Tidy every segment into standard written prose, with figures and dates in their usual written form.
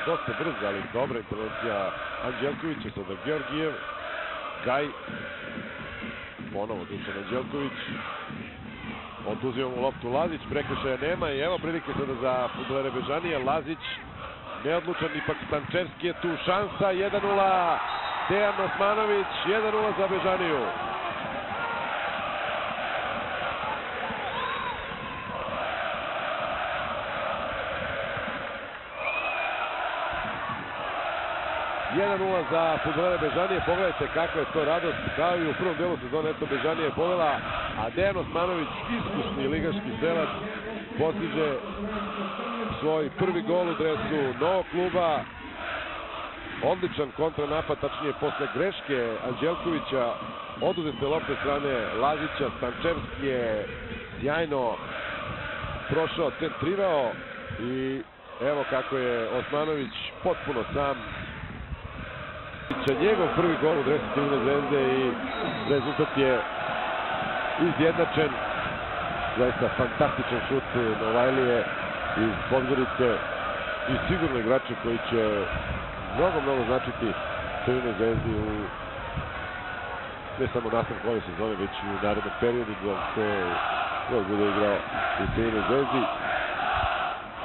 dosta brz, ali dobra intervencija Anđelkovića, sada Georgijev, Gaj, ponovo Dušan Anđelković, oduzima mu loptu Lazić, prekršaja nema i evo prilike sada za fudbalere Bežanije. Lazić, neodlučan, ipak Stančevski je tu, šansa, 1:0, Dejan Osmanović, 1:0 za Bežaniju. Za fudbalere Bežanije, pogledajte kakva je to radost, kao i u prvom delu sezone, eto Bežanija je povela, a Dejan Osmanović, iskusni ligaški strelac, postiže svoj prvi gol u dresu novog kluba. Odličan kontranapad, tačnije posle greške Anđelkovića, oduzete lopte strane Lazića, Stančevski je sjajno prošao, centrirao i evo kako je Osmanović potpuno sam. Njegov prvi gol u dresu Crvene zvezde i rezultat je izjednačen. Zaista fantastičan šut Novajlije iz Podgorice i sigurno igrače koji će mnogo značiti Crvene zvezdi u ne samo nastavku ove sezone, već i u narednom periodu dok bude igrao u Crvene zvezdi.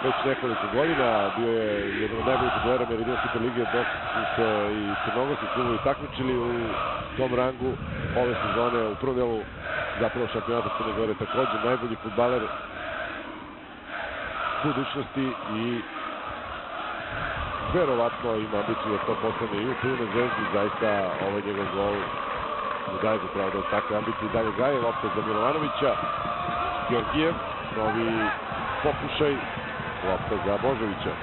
Već nekoliko godina bio je jedan od najboljih fudbalera Meridijana Super lige, dok su se i crnogorski klubovi takmičili u tom rangu ove sezone. U prvom delu zapravo šampionata Crne Gore takođe najbolji fudbaler budućnosti i verovatno ima ambiciju da to postane i u Crvenoj zvezdi. Zaista ovaj njegov gol mu daje za pravo da takve ambicije dalje gaje. Lopta za Milovanovića, Georgijev, novi pokušaj, lopta za Božovića.